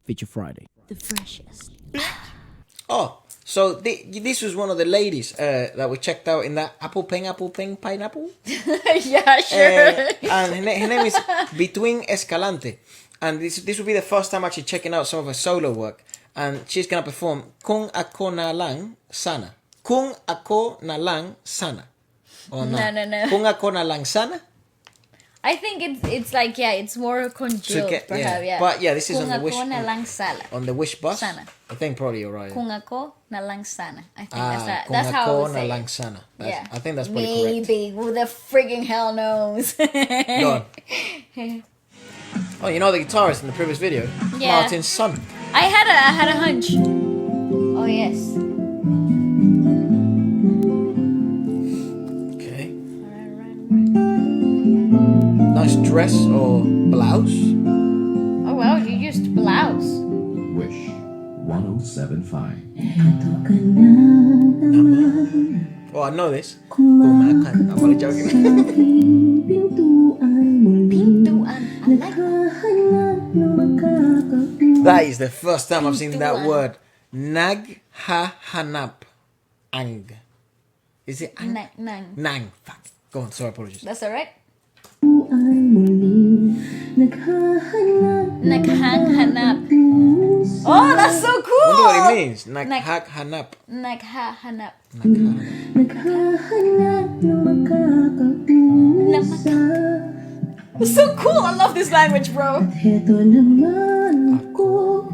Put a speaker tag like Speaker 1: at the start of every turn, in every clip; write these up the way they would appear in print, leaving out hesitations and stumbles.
Speaker 1: Feature Friday.
Speaker 2: The freshest.
Speaker 3: Oh, so this was one of the ladies that we checked out in that apple ping, pineapple.
Speaker 2: Yeah, sure.
Speaker 3: And her name is Bituin Escalante. And this will be the first time actually checking out some of her solo work. And she's going to perform Kung Ako Na Lang Sana. Kung Ako Na Lang Sana. Or
Speaker 2: No.
Speaker 3: Kung Ako Na Lang Sana?
Speaker 2: I think it's like, yeah, it's more congealed, perhaps, yeah.
Speaker 3: But yeah, this is
Speaker 2: Kung
Speaker 3: on the Wish
Speaker 2: ako na lang sala.
Speaker 3: on the Wish bus.
Speaker 2: Sana.
Speaker 3: I think probably you're right.
Speaker 2: Kung ako na lang sana. I think
Speaker 3: Kung
Speaker 2: that's how I
Speaker 3: Ako
Speaker 2: would
Speaker 3: Na
Speaker 2: say
Speaker 3: Lang
Speaker 2: it.
Speaker 3: Sana.
Speaker 2: Yeah.
Speaker 3: I think that's probably correct.
Speaker 2: Maybe. Who the frigging hell knows?
Speaker 3: Go on. Oh, you know the guitarist in the previous video?
Speaker 2: Yeah.
Speaker 3: Martin's son.
Speaker 2: I had a hunch. Oh, yes.
Speaker 3: Okay. Nice dress or blouse.
Speaker 2: Oh, wow, you used blouse.
Speaker 4: Wish 1075.
Speaker 3: Oh, I know this. Kumakan. I'm only joking.
Speaker 2: Pintuan. I like
Speaker 3: That is the first time I've seen that word. Naghahanap. Ang. Is it ang?
Speaker 2: Nang.
Speaker 3: Nang. Fuck. Go on. Sorry, apologies.
Speaker 2: That's alright. Naghahanap. Oh, that's so cool!
Speaker 3: I wonder what it means. Naghahanap.
Speaker 2: Naghahanap. It's so cool! I love this language, bro.
Speaker 5: Heto naman ako,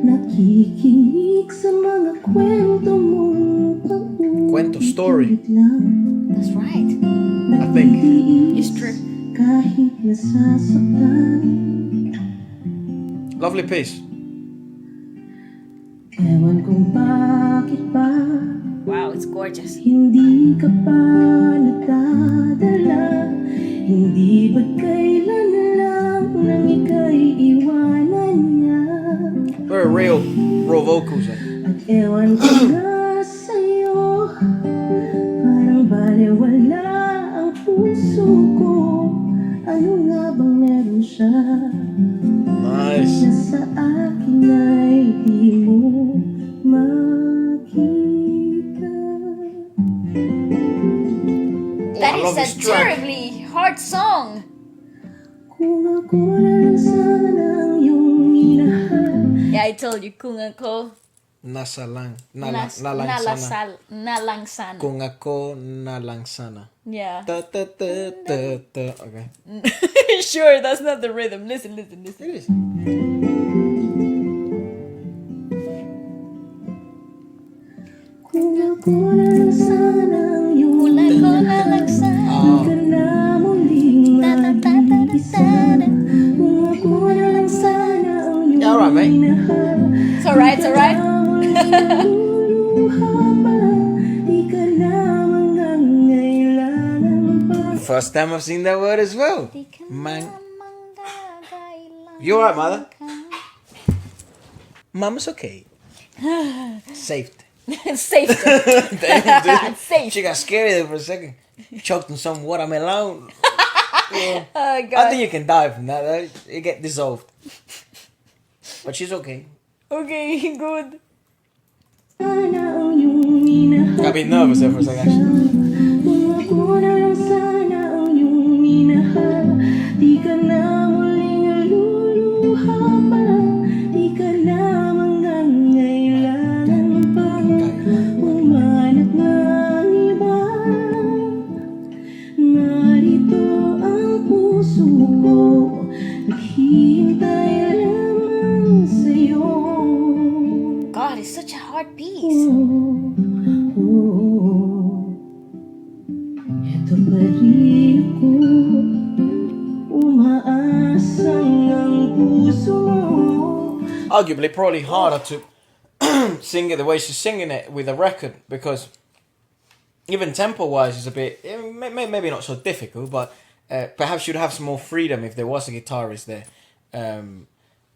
Speaker 5: nakikinig sa mga kwento mong
Speaker 3: Cuento story.
Speaker 2: That's right.
Speaker 3: I think.
Speaker 2: It's true.
Speaker 5: Kahit nasasaktan,
Speaker 3: Lovely piece.
Speaker 5: ewan kung bakit ba
Speaker 2: Wow, it's gorgeous.
Speaker 5: hindi ka pa nadadala. Hindi ba kailan lang nang ika'y iwanan niya?
Speaker 3: Very real raw vocals.
Speaker 5: At ewan ko nga sa'yo, parang baliwala ang puso ko. Ano nga bang meron siya na
Speaker 3: Nice.
Speaker 5: sa akin ay di mo makita?
Speaker 2: That
Speaker 3: I
Speaker 2: is
Speaker 3: love
Speaker 2: a
Speaker 3: this track.
Speaker 2: terribly hard song.
Speaker 5: Kung ako na lang sana ang iyong minahal,
Speaker 2: Yeah, I told you, kung ako
Speaker 3: Nasa lang.
Speaker 2: nalang sana.
Speaker 3: Kung ako na lang sana.
Speaker 2: Yeah.
Speaker 3: Ta ta ta ta ta. Okay.
Speaker 2: Sure, that's not the rhythm. Listen.
Speaker 3: It is.
Speaker 5: kung ako na lang sana ang iyong
Speaker 2: Kung ako nalang sana.
Speaker 5: Di ka na muling mag-iisa. Kung ako na lang sana ang iyong
Speaker 3: Yeah, alright, mate.
Speaker 5: minahal.
Speaker 2: It's alright, it's alright.
Speaker 3: First time I've seen that word as well. Man. You alright, mother? Mama's okay. Saved.
Speaker 2: Safe.
Speaker 3: Damn, dude.
Speaker 2: Safe.
Speaker 3: She got scary there for a second. Choked on some watermelon. Yeah.
Speaker 2: Oh,
Speaker 3: I
Speaker 2: God.
Speaker 3: think you can die from that. Though. You get dissolved. But she's okay.
Speaker 2: Okay, good.
Speaker 3: Got a bit nervous there for a second, actually.
Speaker 5: Kung ako na lang sana ang iyong minahal, di ka na muling luluha pa, di ka na mangangailangan pang humanap ng iba. Narito ang puso ko, naghihintay lamang sa'yo.
Speaker 2: God, it's such a hard piece.
Speaker 5: Ito pa rin ako, umaasang ang puso mo.
Speaker 3: Arguably, probably harder to sing it the way she's singing it with a record, because even tempo-wise it's a bit, maybe not so difficult, but perhaps you'd have some more freedom if there was a guitarist there.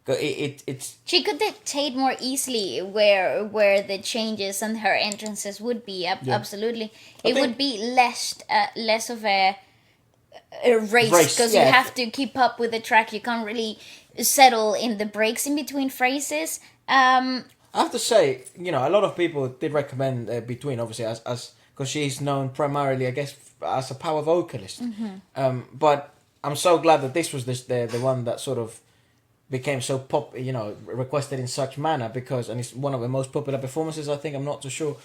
Speaker 3: It's
Speaker 2: She could dictate more easily where the changes and her entrances would be. Absolutely, it would be less of a race, because you have to keep up with the track. You can't really settle in the breaks in between phrases.
Speaker 3: I have to say, a lot of people did recommend Bituin, obviously, as because she's known primarily, I guess, as a power vocalist. But I'm so glad that this was the one that sort of became so requested in such manner, and it's one of the most popular performances, I think. I'm not too sure.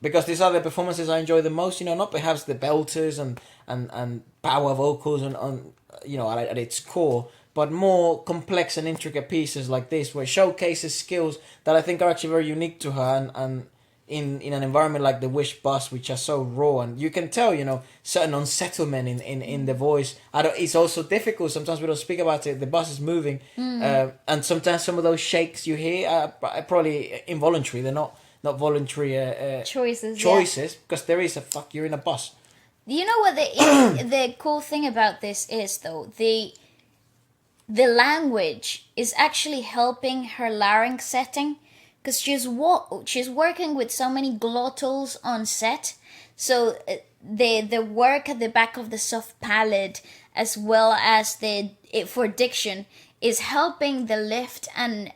Speaker 3: Because these are the performances I enjoy the most, not perhaps the belters and power vocals at its core, but more complex and intricate pieces like this, where it showcases skills that I think are actually very unique to her, and in an environment like the Wish bus, which are so raw, and you can tell, certain unsettlement in the voice. It's also difficult, sometimes we don't speak about it, the bus is moving, and sometimes some of those shakes you hear are probably involuntary, they're not voluntary choices, because there is you're in a bus.
Speaker 2: You know what the cool thing about this is, though? The language is actually helping her larynx setting, because she's working with so many glottals on set. So the work at the back of the soft palate, as well as for diction, is helping the lift and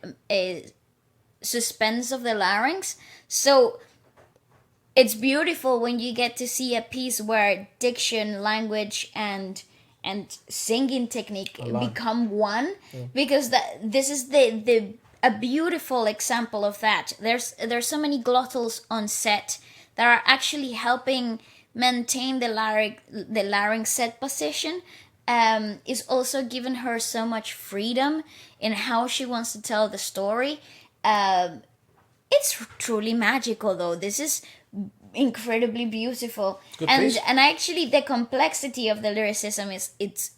Speaker 2: suspense of the larynx. So it's beautiful when you get to see a piece where diction, language, and singing technique become one, because this is a beautiful example of that. There's so many glottals on set that are actually helping maintain the larynx set position. Is also giving her so much freedom in how she wants to tell the story. It's truly magical, though. This is incredibly beautiful. And actually the complexity of the lyricism it's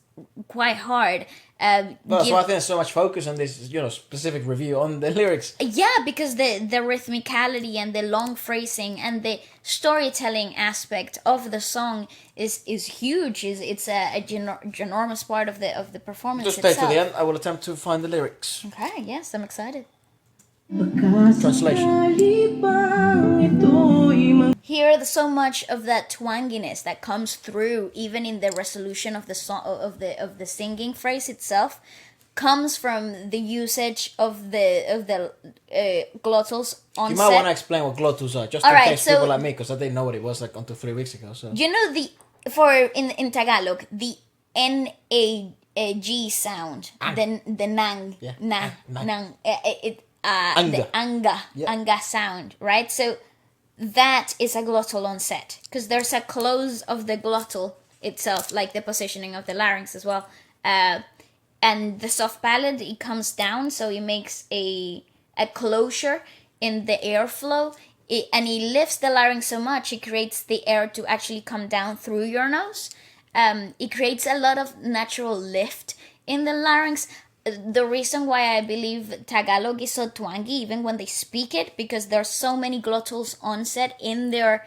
Speaker 2: quite hard.
Speaker 3: That's why I think there's so much focus on this, specific review on the lyrics.
Speaker 2: Yeah, because the rhythmicality and the long phrasing and the storytelling aspect of the song is huge. It's a ginormous part of the performance.
Speaker 3: Just stay to the end. I will attempt to find the lyrics.
Speaker 2: Okay, yes, I'm excited.
Speaker 3: Translation.
Speaker 2: Hear so much of that twanginess that comes through, even in the resolution of the song, of the singing phrase itself, comes from the usage of the glottals on set.
Speaker 3: You might want to explain what glottals are, just in case people like me, because I didn't know what it was until 3 weeks ago. So
Speaker 2: in Tagalog, the NAG sound, the nang, nang, the anga sound, right? So that is a glottal on set, because there's a close of the glottal itself, like the positioning of the larynx as well, and the soft palate, it comes down, so it makes a closure in the airflow, and it lifts the larynx so much it creates the air to actually come down through your nose. It creates a lot of natural lift in the larynx. The reason why I believe Tagalog is so twangy, even when they speak it, because there's so many glottals on set in the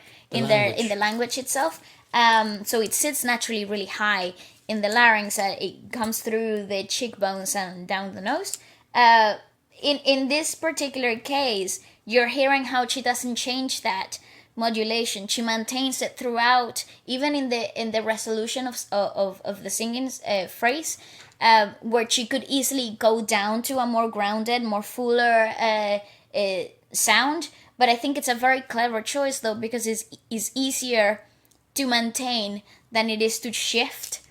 Speaker 2: language itself. So it sits naturally really high in the larynx. It comes through the cheekbones and down the nose. In this particular case, you're hearing how she doesn't change that modulation. She maintains it throughout, even in the resolution of the singing phrase. Where she could easily go down to a more grounded, more fuller sound. But I think it's a very clever choice, though, because it's easier to maintain than it is to shift.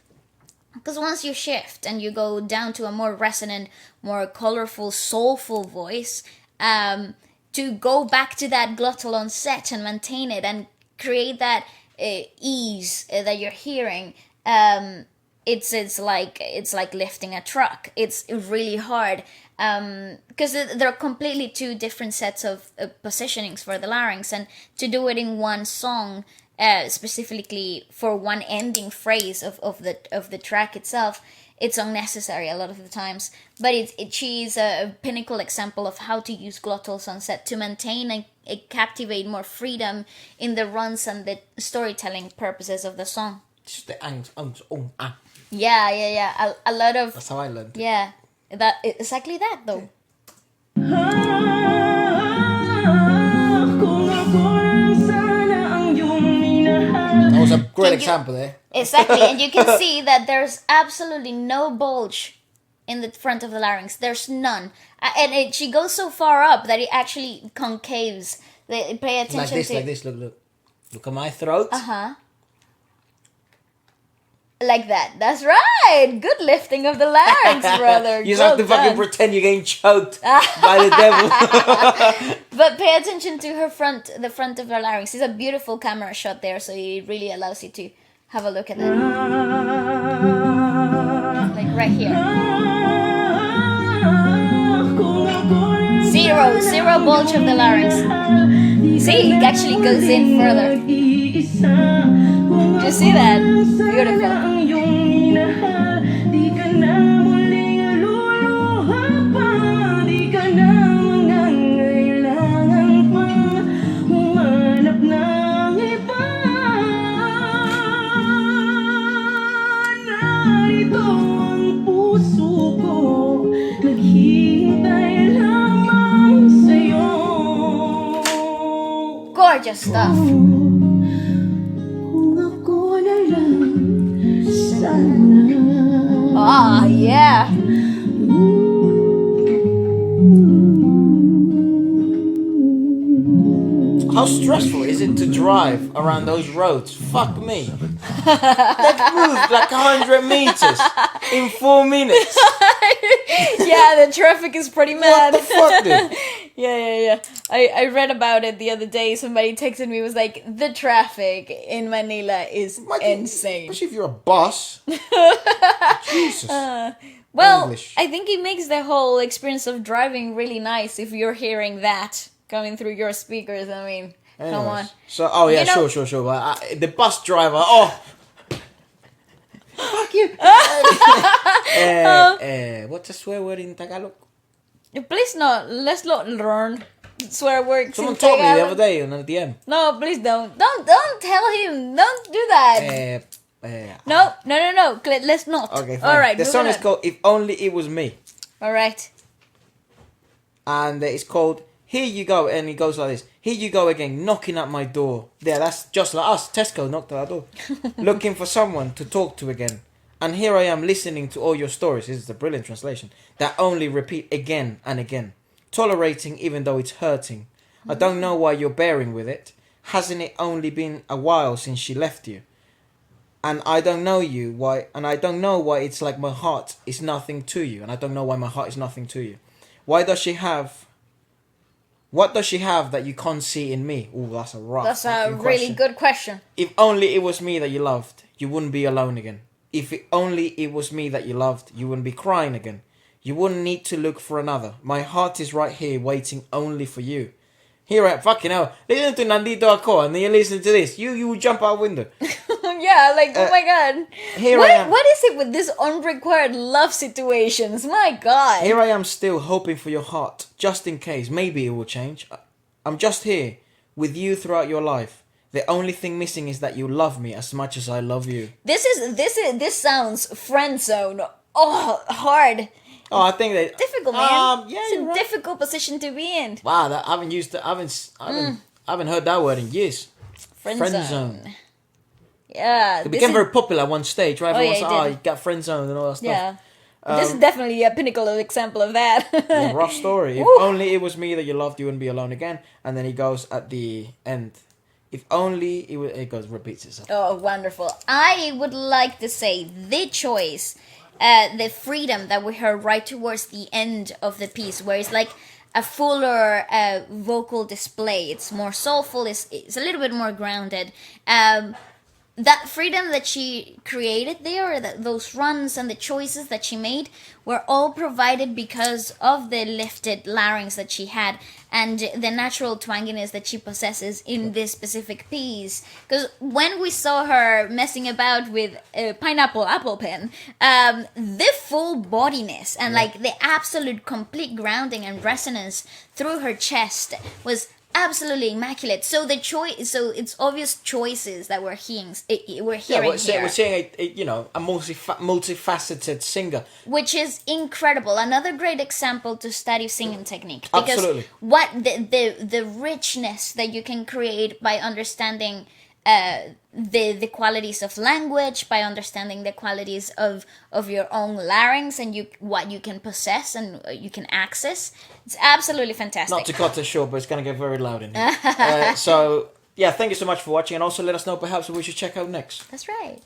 Speaker 2: Because once you shift and you go down to a more resonant, more colorful, soulful voice, to go back to that glottal on set and maintain it and create that ease that you're hearing, it's like lifting a truck. It's really hard, because they're completely two different sets of positionings for the larynx, and to do it in one song, specifically for one ending phrase of the track itself, it's unnecessary a lot of the times. But she's a pinnacle example of how to use glottals on set to maintain and captivate more freedom in the runs and the storytelling purposes of the song.
Speaker 3: Just the
Speaker 2: Yeah. A lot of.
Speaker 3: That's how I learned.
Speaker 2: Yeah, exactly that though.
Speaker 3: That was a great example there.
Speaker 2: Exactly, and you can see that there's absolutely no bulge in the front of the larynx. There's none. She goes so far up that it actually concaves. Pay attention
Speaker 3: like this. Look at my throat.
Speaker 2: Like that. That's right. Good lifting of the larynx, brother.
Speaker 3: You just have to fucking pretend you're getting choked by the devil.
Speaker 2: But pay attention to the front of her larynx. It's a beautiful camera shot there, so it really allows you to have a look at that. Like right here. Zero bulge of the larynx. You see, it actually goes in further. Do you see that? Beautiful. Gorgeous stuff. Ah, yeah.
Speaker 3: How stressful is it to drive around those roads? Fuck me. They've moved like 100 meters in 4 minutes.
Speaker 2: Yeah, the traffic is pretty mad.
Speaker 3: What the fuck, dude?
Speaker 2: Yeah. I read about it the other day. Somebody texted me, was like, the traffic in Manila is insane.
Speaker 3: Especially if you're a bus. Jesus.
Speaker 2: Well,
Speaker 3: English.
Speaker 2: I think it makes the whole experience of driving really nice if you're hearing that coming through your speakers. I mean, come on.
Speaker 3: So, sure. But the bus driver, fuck you. What's a swear word in Tagalog?
Speaker 2: Please not. Let's not learn swear words.
Speaker 3: Someone told me the other day on the DM.
Speaker 2: No, please don't. Don't tell him. Don't do that. No. Let's not.
Speaker 3: Okay, fine.
Speaker 2: All right.
Speaker 3: The song is called "If Only It Was Me."
Speaker 2: All right.
Speaker 3: And it's called "Here You Go," and it goes like this: "Here you go again, knocking at my door." There, that's just like us. Tesco knocked at our door, looking for someone to talk to again. And here I am listening to all your stories. This is a brilliant translation. That only repeat again and again, tolerating even though it's hurting. I don't know why you're bearing with it. Hasn't it only been a while since she left you? And I don't know why it's like my heart is nothing to you. And I don't know why my heart is nothing to you. What does she have that you can't see in me? Oh, that's a rough
Speaker 2: That's a really good question.
Speaker 3: If only it was me that you loved, you wouldn't be alone again. If only it was me that you loved, you wouldn't be crying again. You wouldn't need to look for another. My heart is right here waiting only for you. Here I fucking hell. Listen to Nandito Ako and then you listen to this. You will jump out window.
Speaker 2: Yeah, like, oh my god.
Speaker 3: Here I am.
Speaker 2: What is it with these unrequired love situations? My god.
Speaker 3: Here I am still hoping for your heart, just in case. Maybe it will change. I'm just here with you throughout your life. The only thing missing is that you love me as much as I love you.
Speaker 2: This sounds friend zone. Oh, hard.
Speaker 3: Oh, I think that
Speaker 2: Difficult, man.
Speaker 3: Yeah,
Speaker 2: it's a
Speaker 3: right.
Speaker 2: difficult position to be in.
Speaker 3: Wow, I haven't heard that word in years.
Speaker 2: Friend zone.
Speaker 3: zone.
Speaker 2: Yeah.
Speaker 3: It became very popular at one stage, right? Everyone
Speaker 2: yeah,
Speaker 3: was you got friend zone and all that stuff.
Speaker 2: Yeah. This is definitely a pinnacle example of that.
Speaker 3: Yeah, rough story. If only it was me that you loved, you wouldn't be alone again. And then he goes at the end. If only it goes repeats itself.
Speaker 2: Oh, wonderful. I would like to say the choice, the freedom that we heard right towards the end of the piece, where it's like a fuller vocal display. It's more soulful, it's a little bit more grounded. That freedom that she created there, those runs and the choices that she made were all provided because of the lifted larynx that she had and the natural twanginess that she possesses in this specific piece. Because when we saw her messing about with pineapple apple pen, the full bodiness and like the absolute complete grounding and resonance through her chest was absolutely immaculate. So it's obvious choices that we're hearing here.
Speaker 3: We're seeing a multifaceted singer,
Speaker 2: which is incredible. Another great example to study singing technique, because
Speaker 3: Absolutely.
Speaker 2: what the richness that you can create by understanding the qualities of language, by understanding the qualities of your own larynx and what you can possess and you can access. It's absolutely fantastic.
Speaker 3: Not to cut this short, but it's going to get very loud in here. So, yeah, thank you so much for watching, and also let us know perhaps what we should check out next.
Speaker 2: That's right.